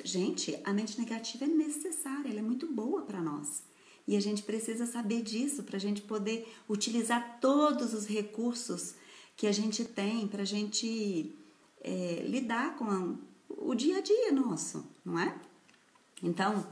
Gente, a mente negativa é necessária, ela é muito boa para nós. E a gente precisa saber disso para a gente poder utilizar todos os recursos que a gente tem para a gente lidar com o dia a dia nosso, não é? Então,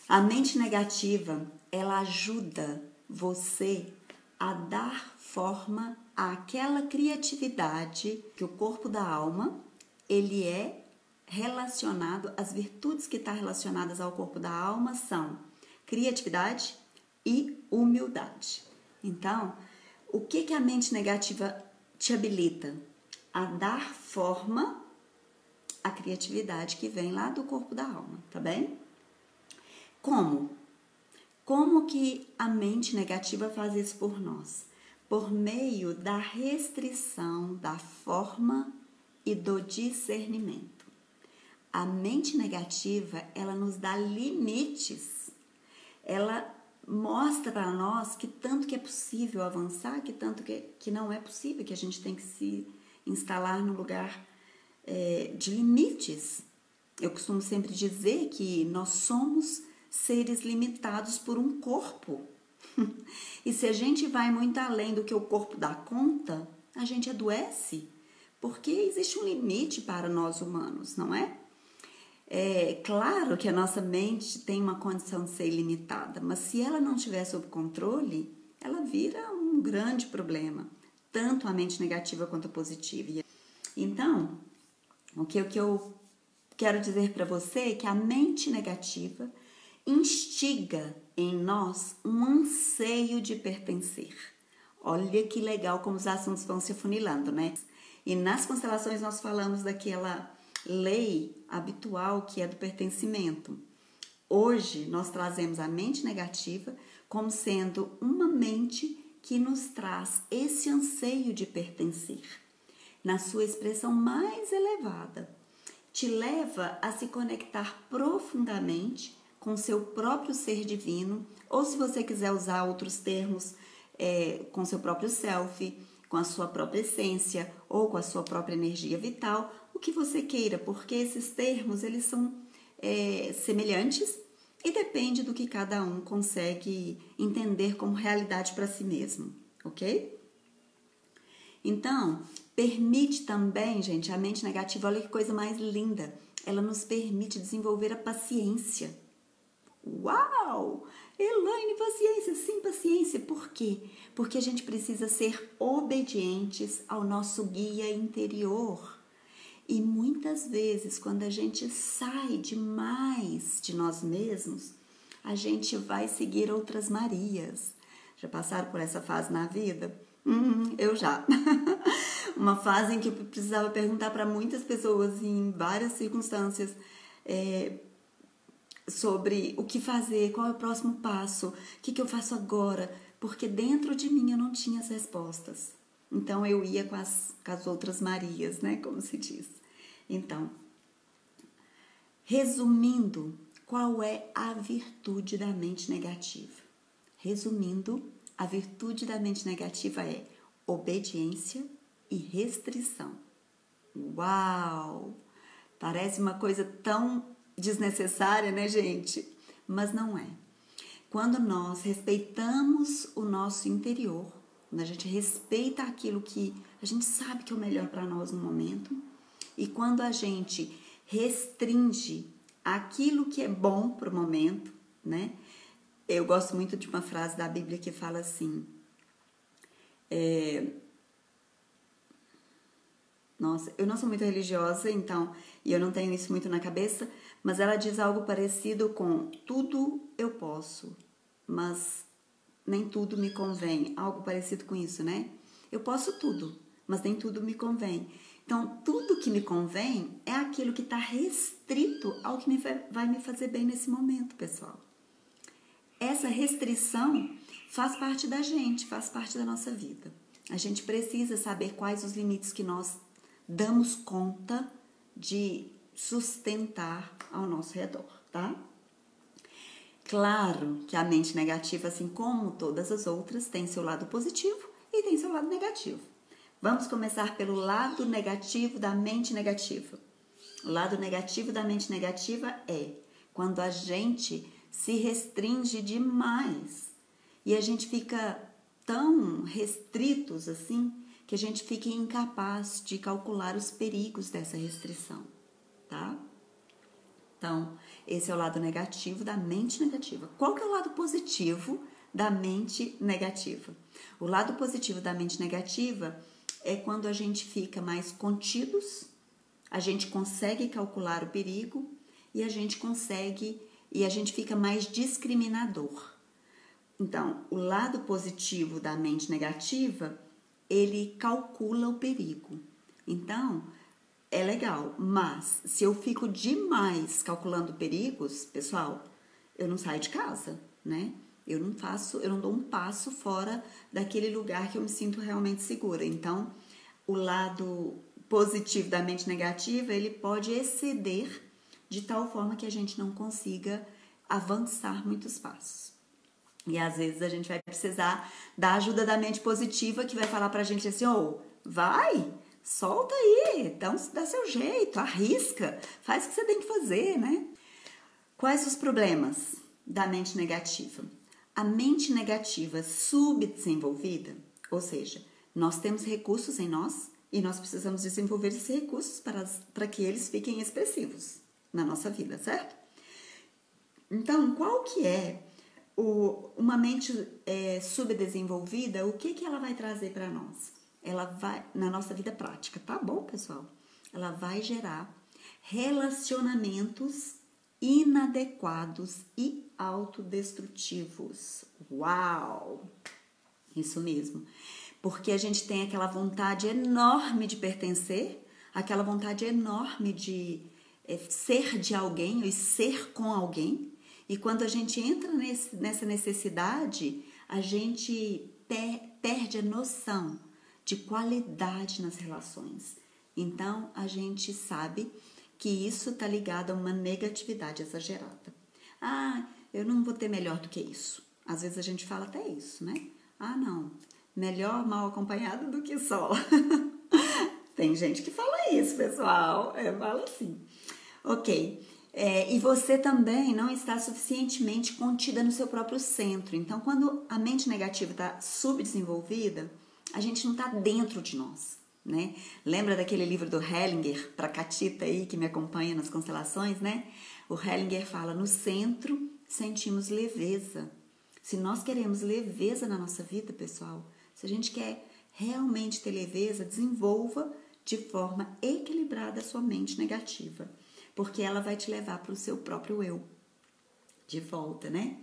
a mente negativa, ela ajuda você a dar forma àquela criatividade que o corpo da alma, ele é relacionado, as virtudes que estão relacionadas ao corpo da alma são criatividade e humildade. Então, o que a mente negativa te habilita? A dar forma à criatividade que vem lá do corpo da alma, tá bem? Como? Como que a mente negativa faz isso por nós? Por meio da restrição da forma e do discernimento. A mente negativa, ela nos dá limites. Ela mostra para nós que tanto que é possível avançar, que tanto que não é possível, que a gente tem que se instalar no lugar de limites. Eu costumo sempre dizer que nós somos seres limitados por um corpo. E se a gente vai muito além do que o corpo dá conta, a gente adoece, porque existe um limite para nós humanos, não é? É claro que a nossa mente tem uma condição de ser ilimitada, mas se ela não estiver sob controle, ela vira um grande problema, tanto a mente negativa quanto a positiva. Então, o que eu quero dizer para você é que a mente negativa instiga em nós um anseio de pertencer. Olha que legal como os assuntos vão se afunilando, né? E nas constelações nós falamos daquela lei habitual que é do pertencimento. Hoje nós trazemos a mente negativa como sendo uma mente que nos traz esse anseio de pertencer. Na sua expressão mais elevada, te leva a se conectar profundamente com seu próprio ser divino, ou se você quiser usar outros termos, com seu próprio self, com a sua própria essência ou com a sua própria energia vital, o que você queira, porque esses termos eles são semelhantes e depende do que cada um consegue entender como realidade para si mesmo, ok? Então, permite também, gente, a mente negativa, olha que coisa mais linda, ela nos permite desenvolver a paciência. Uau! Elaine, paciência, sim, paciência. Por quê? Porque a gente precisa ser obedientes ao nosso guia interior. E muitas vezes, quando a gente sai demais de nós mesmos, a gente vai seguir outras Marias. Já passaram por essa fase na vida? Eu já. Uma fase em que eu precisava perguntar para muitas pessoas em várias circunstâncias sobre o que fazer, qual é o próximo passo, o que eu faço agora, porque dentro de mim eu não tinha as respostas. Então eu ia com as outras Marias, né, como se diz. Então, resumindo, qual é a virtude da mente negativa? Resumindo, a virtude da mente negativa é obediência e restrição. Uau! Parece uma coisa tão desnecessária, né, gente? Mas não é. Quando nós respeitamos o nosso interior, quando a gente respeita aquilo que a gente sabe que é o melhor para nós no momento, e quando a gente restringe aquilo que é bom para o momento, né? Eu gosto muito de uma frase da Bíblia que fala assim, nossa, eu não sou muito religiosa, então, e eu não tenho isso muito na cabeça, mas ela diz algo parecido com tudo eu posso, mas nem tudo me convém. Algo parecido com isso, né? Eu posso tudo, mas nem tudo me convém. Então, tudo que me convém é aquilo que está restrito ao que vai me fazer bem nesse momento, pessoal. Essa restrição faz parte da gente, faz parte da nossa vida. A gente precisa saber quais os limites que nós damos conta de sustentar ao nosso redor, tá? Claro que a mente negativa, assim como todas as outras, tem seu lado positivo e tem seu lado negativo. Vamos começar pelo lado negativo da mente negativa. O lado negativo da mente negativa é quando a gente se restringe demais e a gente fica tão restritos assim que a gente fica incapaz de calcular os perigos dessa restrição, tá? Então, esse é o lado negativo da mente negativa. Qual que é o lado positivo da mente negativa? O lado positivo da mente negativa é quando a gente fica mais contidos, a gente consegue calcular o perigo e a gente fica mais discriminador. Então, o lado positivo da mente negativa, ele calcula o perigo. Então, é legal, mas se eu fico demais calculando perigos, pessoal, eu não saio de casa, né? Eu não dou um passo fora daquele lugar que eu me sinto realmente segura. Então, o lado positivo da mente negativa, ele pode exceder de tal forma que a gente não consiga avançar muitos passos. E às vezes a gente vai precisar da ajuda da mente positiva que vai falar pra gente assim, vai, solta aí, então dá seu jeito, arrisca, faz o que você tem que fazer, né? Quais os problemas da mente negativa? A mente negativa subdesenvolvida, ou seja, nós temos recursos em nós e nós precisamos desenvolver esses recursos para que eles fiquem expressivos na nossa vida, certo? Então, qual que é uma mente subdesenvolvida? O que ela vai trazer para nós? Ela vai, na nossa vida prática, tá bom, pessoal? Ela vai gerar relacionamentos inadequados e autodestrutivos. Uau! Isso mesmo. Porque a gente tem aquela vontade enorme de pertencer, aquela vontade enorme de ser de alguém e ser com alguém. E quando a gente entra nessa necessidade, a gente perde a noção de qualidade nas relações. Então, a gente sabe que isso está ligado a uma negatividade exagerada. Eu não vou ter melhor do que isso. Às vezes a gente fala até isso, né? Não, melhor mal acompanhado do que só. Tem gente que fala isso, pessoal. Fala assim. Ok. E você também não está suficientemente contida no seu próprio centro. Então, quando a mente negativa está subdesenvolvida, a gente não está dentro de nós, né? Lembra daquele livro do Hellinger, para Catita aí, que me acompanha nas constelações, né? O Hellinger fala, no centro sentimos leveza. Se nós queremos leveza na nossa vida, pessoal, se a gente quer realmente ter leveza, desenvolva de forma equilibrada a sua mente negativa, porque ela vai te levar para o seu próprio eu, de volta, né?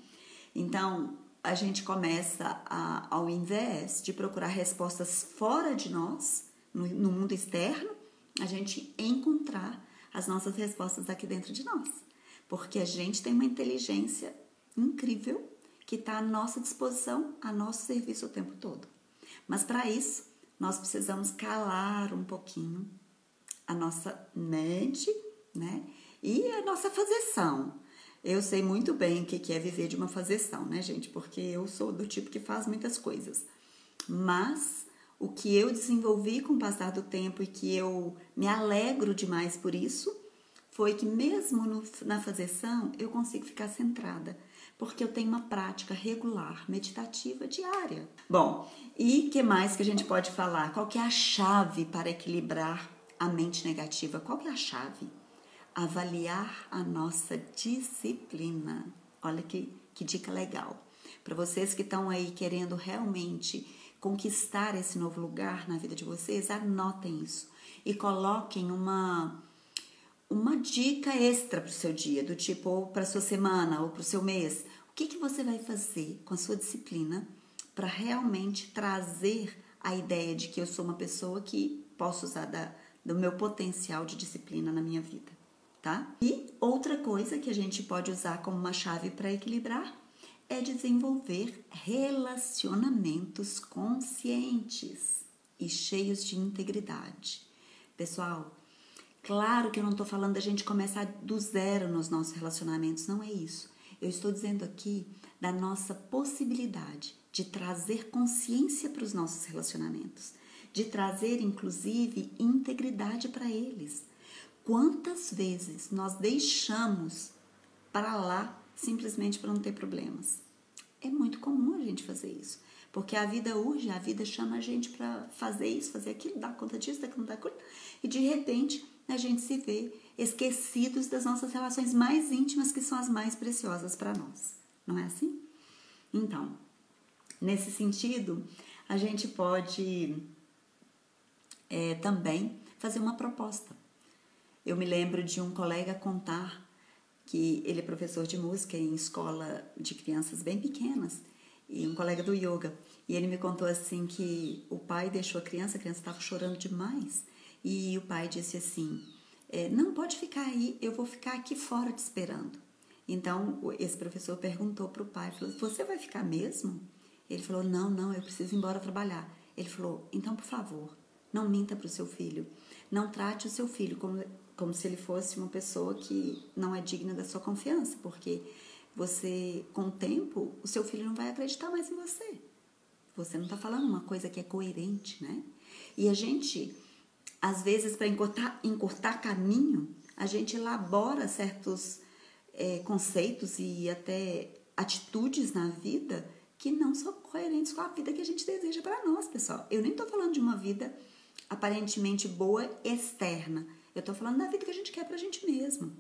Então, a gente começa ao invés de procurar respostas fora de nós, no mundo externo, a gente encontrar as nossas respostas aqui dentro de nós, porque a gente tem uma inteligência incrível que está à nossa disposição, a nosso serviço o tempo todo. Mas para isso, nós precisamos calar um pouquinho a nossa mente, né? E a nossa fazeção. Eu sei muito bem o que é viver de uma fazeção, né, gente? Porque eu sou do tipo que faz muitas coisas. Mas o que eu desenvolvi com o passar do tempo e que eu me alegro demais por isso, foi que mesmo na fazeção eu consigo ficar centrada, porque eu tenho uma prática regular, meditativa, diária. Bom, e o que mais que a gente pode falar? Qual que é a chave para equilibrar a mente negativa? Qual que é a chave? Avaliar a nossa disciplina. Olha que dica legal. Para vocês que estão aí querendo realmente conquistar esse novo lugar na vida de vocês, anotem isso e coloquem uma dica extra para o seu dia, do tipo, ou para a sua semana, ou para o seu mês. O que você vai fazer com a sua disciplina para realmente trazer a ideia de que eu sou uma pessoa que posso usar do meu potencial de disciplina na minha vida, tá? E outra coisa que a gente pode usar como uma chave para equilibrar é desenvolver relacionamentos conscientes e cheios de integridade. Pessoal, claro que eu não estou falando da gente começar do zero nos nossos relacionamentos, não é isso. Eu estou dizendo aqui da nossa possibilidade de trazer consciência para os nossos relacionamentos, de trazer, inclusive, integridade para eles. Quantas vezes nós deixamos para lá simplesmente para não ter problemas? É muito comum a gente fazer isso, porque a vida urge, a vida chama a gente para fazer isso, fazer aquilo, dar conta disso, dar conta daquilo, e de repente a gente se vê esquecidos das nossas relações mais íntimas, que são as mais preciosas para nós. Não é assim? Então, nesse sentido, a gente pode também fazer uma proposta. Eu me lembro de um colega contar que ele é professor de música em escola de crianças bem pequenas, e um colega do yoga, e ele me contou assim que o pai deixou a criança estava chorando demais, e o pai disse assim, não, pode ficar aí, eu vou ficar aqui fora te esperando. Então, esse professor perguntou para o pai, falou, você vai ficar mesmo? Ele falou, não, eu preciso ir embora trabalhar. Ele falou, então, por favor, não minta para o seu filho, não trate o seu filho como se ele fosse uma pessoa que não é digna da sua confiança, porque você, com o tempo, o seu filho não vai acreditar mais em você. Você não está falando uma coisa que é coerente, né? E a gente, às vezes, para encurtar caminho, a gente elabora certos conceitos e até atitudes na vida que não são coerentes com a vida que a gente deseja para nós, pessoal. Eu nem estou falando de uma vida aparentemente boa externa. Eu estou falando da vida que a gente quer para a gente mesmo.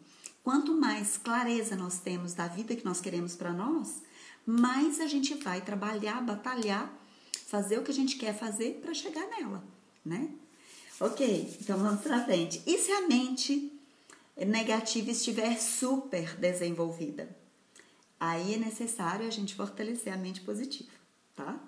Quanto mais clareza nós temos da vida que nós queremos para nós, mais a gente vai trabalhar, batalhar, fazer o que a gente quer fazer para chegar nela, né? Ok, então vamos para frente. E se a mente negativa estiver super desenvolvida? Aí é necessário a gente fortalecer a mente positiva, tá?